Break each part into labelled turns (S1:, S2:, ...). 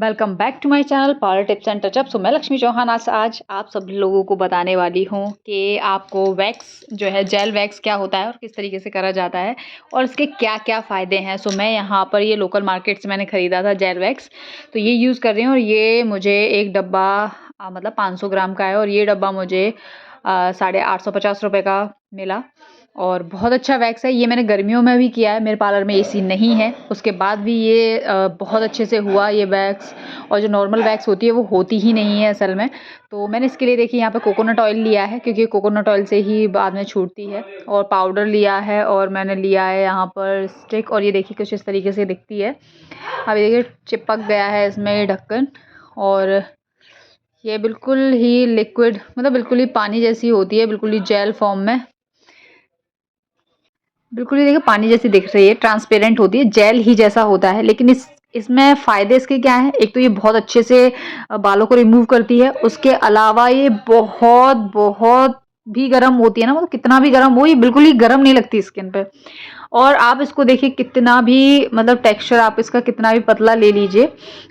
S1: Welcome back to my channel power tips and touch up. So मैं लक्ष्मी चौहान आज आप सब लोगों को बताने वाली हूँ कि आपको वैक्स जो है जेल वैक्स क्या होता है और किस तरीके से करा जाता है और इसके क्या क्या फ़ायदे हैं। सो मैं यहाँ पर ये लोकल मार्केट से मैंने ख़रीदा था जेल वैक्स, तो ये यूज़ कर रही हूँ और ये मुझे एक डब्बा मतलब 500 ग्राम का है और ये डब्बा मुझे 850 रुपये का मिला और बहुत अच्छा वैक्स है। ये मैंने गर्मियों में भी किया है, मेरे पार्लर में एसी नहीं है, उसके बाद भी ये बहुत अच्छे से हुआ ये वैक्स। और जो नॉर्मल वैक्स होती है वो होती ही नहीं है असल में। तो मैंने इसके लिए देखिए यहाँ पे कोकोनट ऑयल लिया है क्योंकि कोकोनट ऑयल से ही बाद में छूटती है, और पाउडर लिया है और मैंने लिया है यहाँ पर स्टिक, और ये देखिए कुछ इस तरीके से दिखती है। अभी देखिए चिपक गया है इसमें ये ढक्कन, और ये बिल्कुल ही लिक्विड मतलब बिल्कुल ही पानी जैसी होती है, बिल्कुल ही जेल फॉर्म में, बिल्कुल ही देखिए पानी जैसी दिख रही है, ट्रांसपेरेंट होती है, जेल ही जैसा होता है। लेकिन इसमें फ़ायदे इसके क्या हैं? एक तो ये बहुत अच्छे से बालों को रिमूव करती है, उसके अलावा ये बहुत बहुत भी गर्म होती है ना, मतलब कितना भी गर्म हो ये बिल्कुल ही गर्म नहीं लगती स्किन पे। और आप इसको देखिए कितना भी मतलब टेक्सचर आप इसका कितना भी पतला ले लीजिए,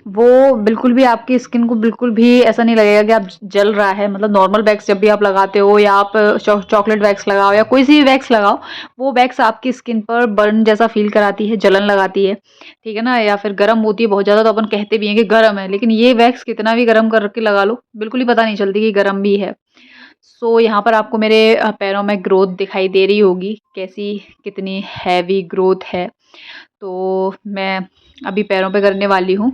S1: वो बिल्कुल भी आपकी स्किन को बिल्कुल भी ऐसा नहीं लगेगा कि आप जल रहा है। मतलब नॉर्मल वैक्स जब भी आप लगाते हो या आप चॉकलेट वैक्स लगाओ या कोई सी भी वैक्स लगाओ, वो वैक्स आपकी स्किन पर बर्न जैसा फील कराती है, जलन लगाती है, ठीक है ना, या फिर गर्म होती है बहुत ज़्यादा, तो अपन कहते भी हैं कि गर्म है, लेकिन ये वैक्स कितना भी गर्म करके लगा लो बिल्कुल ही पता नहीं चलती कि गर्म भी है। सो यहाँ पर आपको मेरे पैरों में ग्रोथ दिखाई दे रही होगी, कैसी कितनी हैवी ग्रोथ है। तो मैं अभी पैरों पे करने वाली हूँ।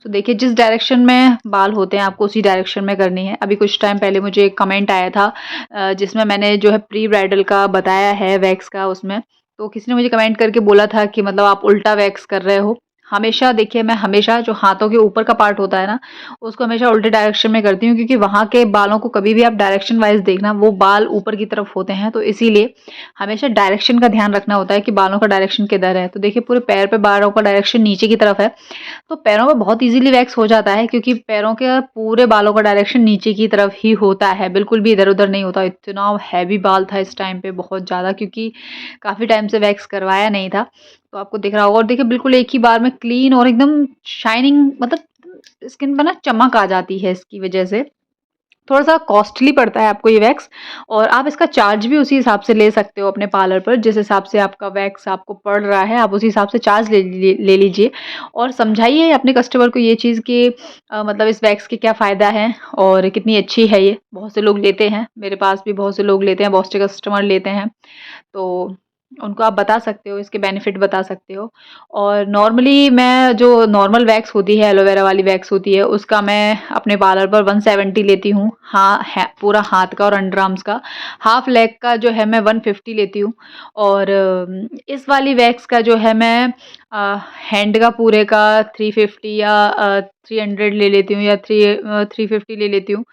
S1: तो देखिए जिस डायरेक्शन में बाल होते हैं आपको उसी डायरेक्शन में करनी है। अभी कुछ टाइम पहले मुझे एक कमेंट आया था जिसमें मैंने जो है प्री ब्राइडल का बताया है वैक्स का, उसमें तो किसी ने मुझे कमेंट करके बोला था कि मतलब आप उल्टा वैक्स कर रहे हो। हमेशा देखिए मैं हमेशा जो हाथों के ऊपर का पार्ट होता है ना, उसको हमेशा उल्टे डायरेक्शन में करती हूँ, क्योंकि वहाँ के बालों को कभी भी आप डायरेक्शन वाइज देखना, वो बाल ऊपर की तरफ होते हैं, तो इसीलिए हमेशा डायरेक्शन का ध्यान रखना होता है कि बालों का डायरेक्शन किधर है। तो देखिए पूरे पैर पे बालों का डायरेक्शन नीचे की तरफ है, तो पैरों में बहुत इजीली वैक्स हो जाता है क्योंकि पैरों के पूरे बालों का डायरेक्शन नीचे की तरफ ही होता है, बिल्कुल भी इधर उधर नहीं होता। इतना हैवी बाल था इस टाइम पे बहुत ज़्यादा, क्योंकि काफ़ी टाइम से वैक्स करवाया नहीं था, तो आपको दिख रहा होगा। और देखिए बिल्कुल एक ही बार में क्लीन और एकदम शाइनिंग, मतलब स्किन पर ना चमक आ जाती है इसकी वजह से। थोड़ा-सा कॉस्टली पड़ता है आपको ये वैक्स, और आप इसका चार्ज भी उसी हिसाब से ले सकते हो अपने पार्लर पर, जिस हिसाब से आपका वैक्स आपको पड़ रहा है आप उसी हिसाब से चार्ज ले लीजिए। और समझाइए अपने कस्टमर को ये चीज़ कि मतलब इस वैक्स के क्या फ़ायदा है और कितनी अच्छी है ये। बहुत से लोग लेते हैं, मेरे पास भी बहुत से लोग लेते हैं, बहुत से कस्टमर लेते हैं, तो उनको आप बता सकते हो, इसके बेनिफिट बता सकते हो। और नॉर्मली मैं जो नॉर्मल वैक्स होती है, एलोवेरा वाली वैक्स होती है, उसका मैं अपने पार्लर पर 170 लेती हूँ। हाँ, है पूरा हाथ का और अंडर आर्म्स का। हाफ लेग का जो है मैं 150 लेती हूँ, और इस वाली वैक्स का जो है मैं हैंड का पूरे का 350 या 300 ले लेती हूँ, या 350 ले लेती हूँ,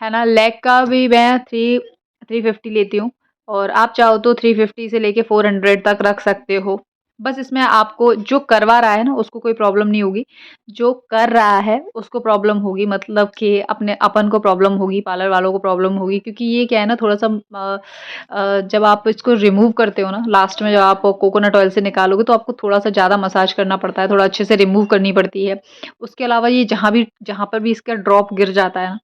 S1: है ना। लेग का भी मैं 350 लेती हूँ, और आप चाहो तो 350 से लेके 400 तक रख सकते हो। बस इसमें आपको जो करवा रहा है ना उसको कोई प्रॉब्लम नहीं होगी, जो कर रहा है उसको प्रॉब्लम होगी, मतलब कि अपने अपन को प्रॉब्लम होगी, पार्लर वालों को प्रॉब्लम होगी। क्योंकि ये क्या है ना, थोड़ा-सा जब आप इसको रिमूव करते हो ना, लास्ट में जब आप कोकोनट ऑयल से निकालोगे तो आपको थोड़ा-सा ज़्यादा मसाज करना पड़ता है, थोड़ा अच्छे से रिमूव करनी पड़ती है। उसके अलावा ये जहाँ पर भी इसका ड्रॉप गिर जाता है ना,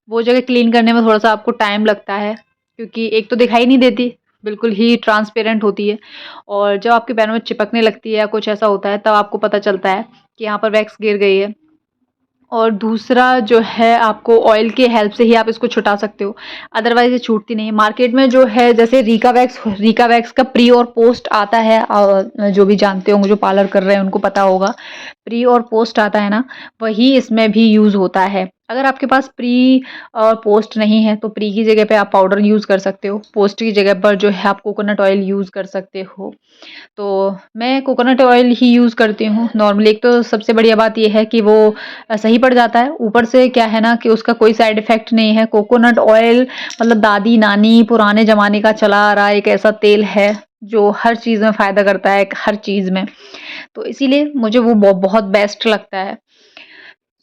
S1: वो जगह क्लीन करने में थोड़ा-सा आपको टाइम लगता है, क्योंकि एक तो दिखाई नहीं देती, बिल्कुल ही ट्रांसपेरेंट होती है, और जब आपके पैरों में चिपकने लगती है या कुछ ऐसा होता है तब आपको पता चलता है कि यहाँ पर वैक्स गिर गई है। और दूसरा जो है, आपको ऑयल की हेल्प से ही आप इसको छुटा सकते हो, अदरवाइज़ ये छूटती नहीं है। मार्केट में जो है जैसे रीका वैक्स का प्री और पोस्ट आता है, जो भी जानते होंगे, जो पार्लर कर रहे हैं उनको पता होगा। प्री और पोस्ट आता है ना, वही इसमें भी यूज़ होता है। अगर आपके पास प्री और पोस्ट नहीं है तो प्री की जगह पे आप पाउडर यूज़ कर सकते हो, पोस्ट की जगह पर जो है आप कोकोनट ऑयल यूज़ कर सकते हो। तो मैं कोकोनट ऑयल ही यूज़ करती हूँ नॉर्मली। एक तो सबसे बढ़िया बात ये है कि वो सही पड़ जाता है, ऊपर से क्या है ना कि उसका कोई साइड इफ़ेक्ट नहीं है। कोकोनट ऑयल मतलब दादी-नानी पुराने ज़माने का चला आ रहा एक ऐसा तेल है, जो हर चीज़ में फ़ायदा करता है, हर चीज़ में। तो इसीलिए मुझे वो बहुत बेस्ट लगता है।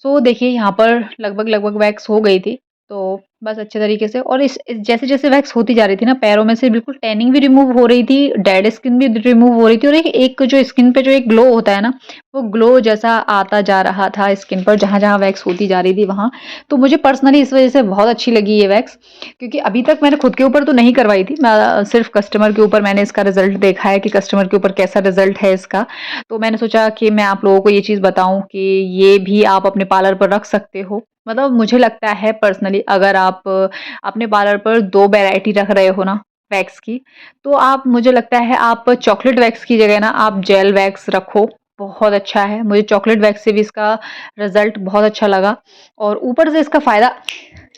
S1: सो देखिए यहाँ पर लगभग वैक्स हो गई थी, तो बस अच्छे तरीके से, और इस जैसे-जैसे वैक्स होती जा रही थी ना, पैरों में से बिल्कुल टैनिंग भी रिमूव हो रही थी, डेड स्किन भी रिमूव हो रही थी, और एक एक जो स्किन पे जो एक ग्लो होता है ना, वो ग्लो जैसा आता जा रहा था स्किन पर जहाँ-जहाँ वैक्स होती जा रही थी वहाँ। तो मुझे पर्सनली इस वज़ह से बहुत अच्छी लगी ये वैक्स, क्योंकि अभी तक मैंने खुद के ऊपर तो नहीं करवाई थी। मैं सिर्फ़ कस्टमर के ऊपर मैंने इसका रिज़ल्ट देखा है कि कस्टमर के ऊपर कैसा रिज़ल्ट है इसका। तो मैंने सोचा कि मैं आप लोगों को ये चीज़ बताऊँ कि ये भी आप अपने पार्लर पर रख सकते हो। मतलब मुझे लगता है पर्सनली अगर आप अपने पार्लर पर 2 वैरायटी रख रहे हो ना वैक्स की, तो आप मुझे लगता है आप चॉकलेट वैक्स की जगह ना आप जेल वैक्स रखो, बहुत अच्छा है। मुझे चॉकलेट वैक्स से भी इसका रिज़ल्ट बहुत अच्छा लगा और ऊपर से इसका फ़ायदा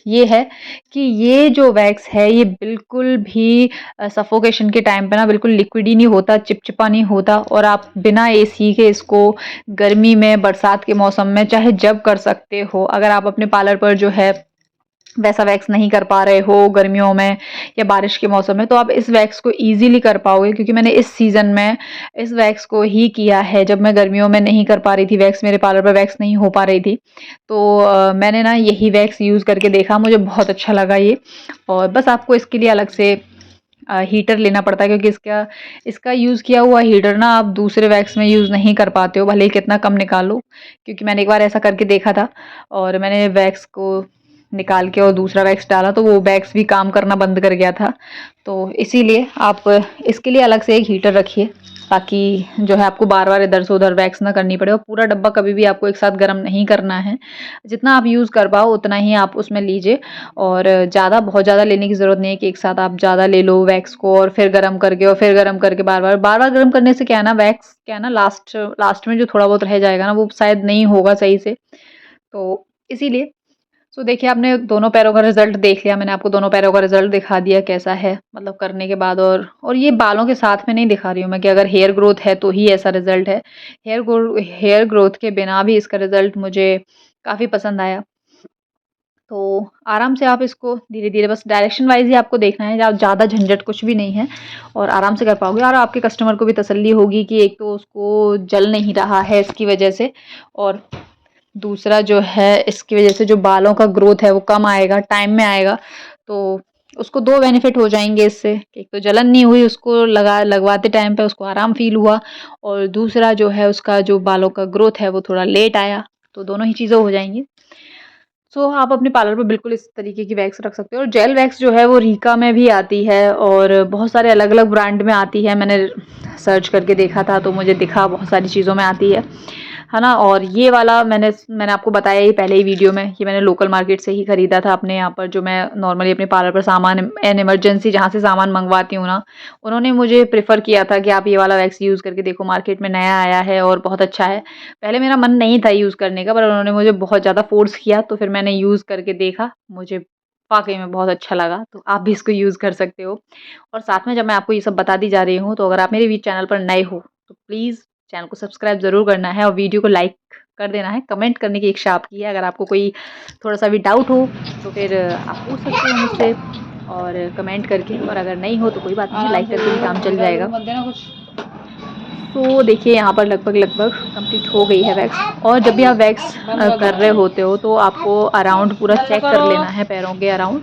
S1: ये है कि ये जो वैक्स है ये बिल्कुल भी सफोकेशन के टाइम पे ना बिल्कुल लिक्विडी नहीं होता, चिपचिपा नहीं होता और आप बिना एसी के इसको गर्मी में, बरसात के मौसम में चाहे जब कर सकते हो। अगर आप अपने पार्लर पर जो है वैसा वैक्स नहीं कर पा रहे हो गर्मियों में या बारिश के मौसम में, तो आप इस वैक्स को ईज़िली कर पाओगे क्योंकि मैंने इस सीज़न में इस वैक्स को ही किया है जब मैं गर्मियों में नहीं कर पा रही थी वैक्स, मेरे पार्लर पे वैक्स नहीं हो पा रही थी। तो मैंने ना यही वैक्स यूज़ करके देखा, मुझे बहुत अच्छा लगा ये। और बस आपको इसके लिए अलग से हीटर लेना पड़ता है क्योंकि इसका इसका यूज़ किया हुआ हीटर ना आप दूसरे वैक्स में यूज़ नहीं कर पाते हो, भले ही कितना कम निकालो। क्योंकि मैंने एक बार ऐसा करके देखा था और मैंने वैक्स को निकाल के और दूसरा वैक्स डाला तो वो वैक्स भी काम करना बंद कर गया था। तो इसीलिए आप इसके लिए अलग से एक हीटर रखिए ताकि जो है आपको बार-बार इधर से उधर वैक्स ना करनी पड़े और पूरा डब्बा कभी भी आपको एक साथ गर्म नहीं करना है। जितना आप यूज़ कर पाओ उतना ही आप उसमें लीजिए और ज़्यादा बहुत ज़्यादा लेने की ज़रूरत नहीं है कि एक साथ आप ज़्यादा ले लो वैक्स को और फिर गरम करके और फिर गरम करके बार-बार गरम करने से क्या है ना वैक्स क्या है ना लास्ट लास्ट में जो थोड़ा बहुत रह जाएगा ना वो शायद नहीं होगा सही से। तो इसीलिए सो देखिए आपने दोनों पैरों का रिज़ल्ट देख लिया, मैंने आपको दोनों पैरों का रिज़ल्ट दिखा दिया कैसा है मतलब करने के बाद और ये बालों के साथ में नहीं दिखा रही हूँ मैं कि अगर हेयर ग्रोथ है तो ही ऐसा रिज़ल्ट है। हेयर ग्रोथ के बिना भी इसका रिज़ल्ट मुझे काफ़ी पसंद आया। तो आराम से आप इसको धीरे-धीरे बस डायरेक्शन वाइज़ ही आपको देखना है, या ज़्यादा झंझट कुछ भी नहीं है और आराम से कर पाओगे और आपके कस्टमर को भी तसल्ली होगी कि एक तो उसको जल नहीं रहा है इसकी वज़ह से और दूसरा जो है इसकी वज़ह से जो बालों का ग्रोथ है वो कम आएगा, टाइम में आएगा। तो उसको 2 बेनिफिट हो जाएँगे इससे, कि एक तो जलन नहीं हुई उसको लगवाते टाइम पे उसको आराम फ़ील हुआ और दूसरा जो है उसका जो बालों का ग्रोथ है वो थोड़ा लेट आया, तो दोनों ही चीज़ें हो जाएँगी। सो आप अपने पार्लर पे बिल्कुल इस तरीके की वैक्स रख सकते हो और जेल वैक्स जो है वो रीका में भी आती है और बहुत सारे अलग-अलग ब्रांड में आती है। मैंने सर्च करके देखा था तो मुझे दिखा बहुत सारी चीज़ों में आती है ना? और ये वाला मैंने आपको बताया ही पहले ही वीडियो में, ये मैंने लोकल मार्केट से ही खरीदा था अपने यहाँ पर जो मैं नॉर्मली अपने पार्लर पर सामान एन इमरजेंसी जहाँ से सामान मँगवाती हूँ ना, उन्होंने मुझे प्रेफ़र किया था कि आप ये वाला वैक्स यूज़ करके देखो मार्केट में नया आया है और बहुत अच्छा है। पहले मेरा मन नहीं था यूज़ करने का पर उन्होंने मुझे बहुत ज़्यादा फ़ोर्स किया तो फिर मैंने यूज़ करके देखा, मुझे वाक़ई में बहुत अच्छा लगा, तो आप भी इसको यूज़ कर सकते हो। और साथ में जब मैं आपको ये सब बताती जा रही हूँ, तो अगर आप मेरे भी चैनल पर नए हो, तो प्लीज़ चैनल को सब्सक्राइब ज़रूर करना है और वीडियो को लाइक कर देना है, कमेंट करने की इच्छा आपकी है। अगर आपको कोई थोड़ा-सा भी डाउट हो, तो फिर आप पूछ सकते हो मुझसे और कमेंट करके और अगर नहीं हो तो कोई बात नहीं, लाइक करके भी काम चल जाएगा। तो देखिए यहाँ पर लगभग कंप्लीट हो गई है वैक्स और जब भी आप वैक्स कर रहे होते हो तो आपको अराउंड पूरा चेक कर लेना है पैरों के अराउंड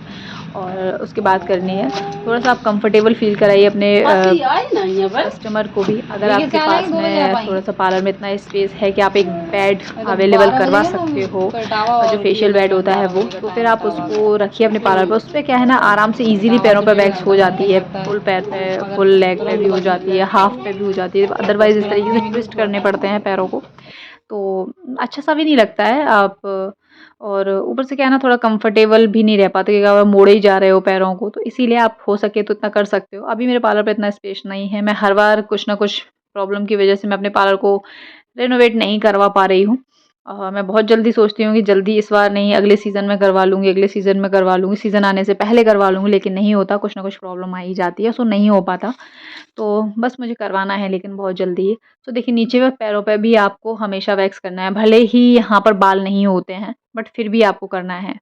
S1: और उसके बाद करनी है। थोड़ा-सा आप कंफर्टेबल फ़ील कराइए अपने कस्टमर को भी। अगर आपके पास में थोड़ा-सा पार्लर में इतना स्पेस है कि आप एक बेड अवेलेबल करवा सकते हो और जो फेशियल बेड होता है वो, तो फिर आप उसको रखिए अपने पार्लर पर। उसपे क्या है ना आराम से ईज़िली पैरों पे वैक्स हो जाती है, फुल पैर पे, फुल लेग पे भी हो जाती है, हाफ पे भी हो जाती है। अदरवाइज़ इस तरीके से ट्विस्ट करने पड़ते हैं पैरों को, तो अच्छा-सा भी नहीं लगता है। आप और ऊपर से क्या है ना थोड़ा कंफर्टेबल भी नहीं रह पाते क्योंकि आप मोड़े ही जा रहे हो पैरों को, तो इसीलिए आप हो सके तो इतना कर सकते हो। अभी मेरे पार्लर पे इतना स्पेस नहीं है, मैं हर बार कुछ ना कुछ प्रॉब्लम की वज़ह से मैं अपने पार्लर को रेनोवेट नहीं करवा पा रही हूँ। मैं बहुत जल्दी सोचती हूँ कि जल्दी इस बार नहीं अगले सीज़न में करवा लूँगी, अगले सीज़न में करवा लूँगी, सीज़न आने से पहले करवा लूँगी, लेकिन नहीं होता, कुछ ना कुछ प्रॉब्लम आ ही जाती है, सो नहीं हो पाता। तो बस मुझे करवाना है लेकिन बहुत जल्दी ही। तो देखिए नीचे में पैरों पे भी आपको हमेशा वैक्स करना है, भले ही यहाँ पर बाल नहीं होते हैं, बट फिर भी आपको करना है।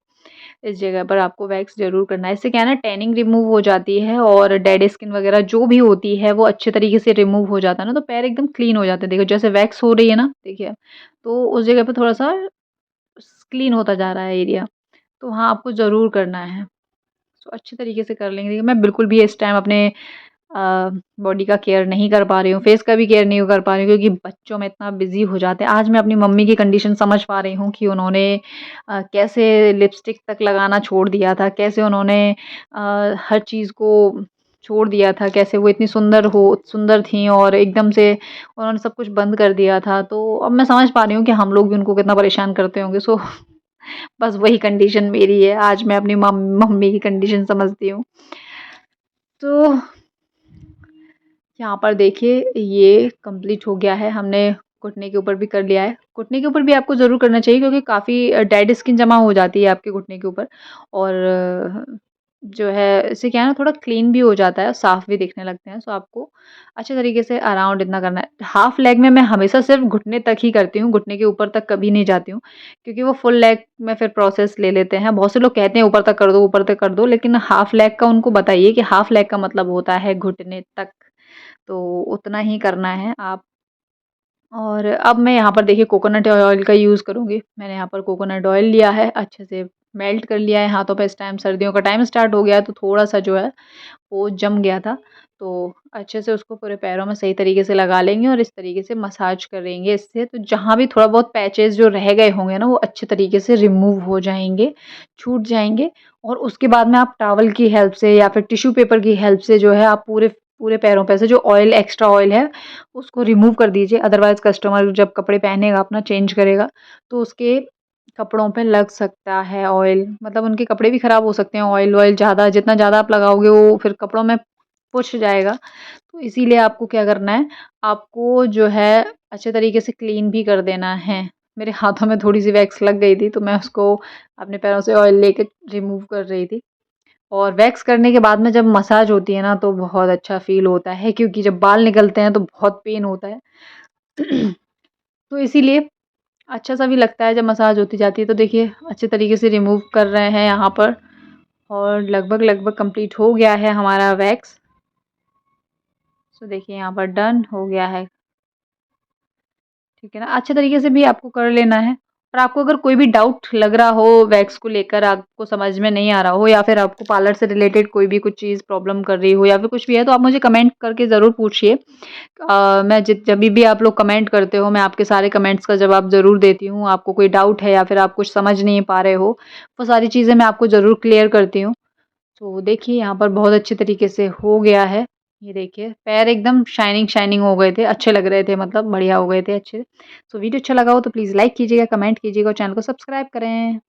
S1: इस जगह पर आपको वैक्स ज़रूर करना है। इससे क्या है ना टैनिंग रिमूव हो जाती है और डेड स्किन वगैरह जो भी होती है वो अच्छे तरीके से रिमूव हो जाता है ना, तो पैर एकदम क्लीन हो जाते हैं। देखो जैसे वैक्स हो रही है ना, देखिए, तो उस जगह पे थोड़ा-सा क्लीन होता जा रहा है एरिया, तो वहाँ आपको ज़रूर करना है। तो अच्छे तरीके से कर लेंगे। देखिए मैं बिल्कुल भी इस टाइम अपने बॉडी का केयर नहीं कर पा रही हूँ, फेस का भी केयर नहीं कर पा रही हूँ क्योंकि बच्चों में इतना बिज़ी हो जाते हैं। आज मैं अपनी मम्मी की कंडीशन समझ पा रही हूँ कि उन्होंने कैसे लिपस्टिक तक लगाना छोड़ दिया था, कैसे उन्होंने हर चीज़ को छोड़ दिया था, कैसे वो इतनी सुंदर थीं और एकदम से उन्होंने सब कुछ बंद कर दिया था। तो अब मैं समझ पा रही हूँ कि हम लोग भी उनको कितना परेशान करते होंगे। सो बस वही कंडीशन मेरी है। आज मैं अपनी मम्मी की कंडीशन समझती हूँ। तो यहाँ पर देखिए ये कंप्लीट हो गया है, हमने घुटने के ऊपर भी कर लिया है। घुटने के ऊपर भी आपको ज़रूर करना चाहिए क्योंकि काफ़ी डेड स्किन जमा हो जाती है आपके घुटने के ऊपर और जो है इससे क्या है ना थोड़ा क्लीन भी हो जाता है, साफ़ भी दिखने लगते हैं। सो आपको अच्छे तरीके से अराउंड इतना करना है। हाफ लेग में मैं हमेशा सिर्फ़ घुटने तक ही करती हूँ, घुटने के ऊपर तक कभी नहीं जाती हूँ क्योंकि वो फुल लेग में फिर प्रोसेस ले लेते हैं। बहुत से लोग कहते हैं ऊपर तक कर दो, ऊपर तक कर दो, लेकिन हाफ लेग का उनको बताइए कि हाफ लेग का मतलब होता है घुटने तक। तो उतना ही करना है आप और अब मैं यहाँ पर देखिए कोकोनट ऑयल का यूज़ करूँगी। मैंने यहाँ पर कोकोनट ऑयल लिया है, अच्छे से मेल्ट कर लिया है हाथों पे। इस टाइम सर्दियों का टाइम स्टार्ट हो गया है तो थोड़ा-सा जो है वो जम गया था। तो अच्छे से उसको पूरे पैरों में सही तरीके से लगा लेंगे और इस तरीके से मसाज करेंगे इससे। तो जहाँ भी थोड़ा बहुत पैचेज़ जो रह गए होंगे ना वो अच्छे तरीके से रिमूव हो जाएँगे, छूट जाएँगे और उसके बाद में आप टॉवल की हेल्प से या फिर टिश्यू पेपर की हेल्प से जो है आप पूरे पूरे पैरों पे से जो ऑयल एक्स्ट्रा ऑयल है उसको रिमूव कर दीजिए। अदरवाइज़ कस्टमर जब कपड़े पहनेगा अपना चेंज करेगा तो उसके कपड़ों पे लग सकता है ऑयल, मतलब उनके कपड़े भी खराब हो सकते हैं। ऑयल-वॉयल ज़्यादा जितना ज़्यादा आप लगाओगे वो फिर कपड़ों में पुछ जाएगा। तो इसीलिए आपको क्या करना है, आपको जो है अच्छे तरीके से क्लीन भी कर देना है। मेरे हाथों में थोड़ी-सी वैक्स लग गई थी तो मैं उसको अपने पैरों से ऑयल लेके रिमूव कर रही थी। और वैक्स करने के बाद में जब मसाज होती है ना तो बहुत अच्छा फ़ील होता है क्योंकि जब बाल निकलते हैं तो बहुत पेन होता है। तो इसीलिए अच्छा-सा भी लगता है जब मसाज होती जाती है। तो देखिए अच्छे तरीके से रिमूव कर रहे हैं यहाँ पर और लगभग-लगभग कंप्लीट हो गया है हमारा वैक्स। सो देखिए यहाँ पर डन हो गया है। ठीक है ना? अच्छे तरीके से भी आपको कर लेना है और आपको अगर कोई भी डाउट लग रहा हो वैक्स को लेकर, आपको समझ में नहीं आ रहा हो या फिर आपको पार्लर से रिलेटेड कोई भी कुछ चीज़ प्रॉब्लम कर रही हो या फिर कुछ भी है तो आप मुझे कमेंट करके ज़रूर पूछिए। मैं जभी भी आप लोग कमेंट करते हो मैं आपके सारे कमेंट्स का जवाब ज़रूर देती हूँ। आपको कोई डाउट है या फिर आप कुछ समझ नहीं पा रहे हो, वो सारी चीज़ें मैं आपको ज़रूर क्लियर करती हूँ। तो देखिए यहाँ पर बहुत अच्छे तरीके से हो गया है। ये देखिए पैर एकदम शाइनिंग हो गए थे, अच्छे लग रहे थे, मतलब बढ़िया हो गए थे अच्छे। सो वीडियो अच्छा लगा हो तो प्लीज़ लाइक कीजिएगा, कमेंट कीजिएगा और चैनल को सब्सक्राइब करें।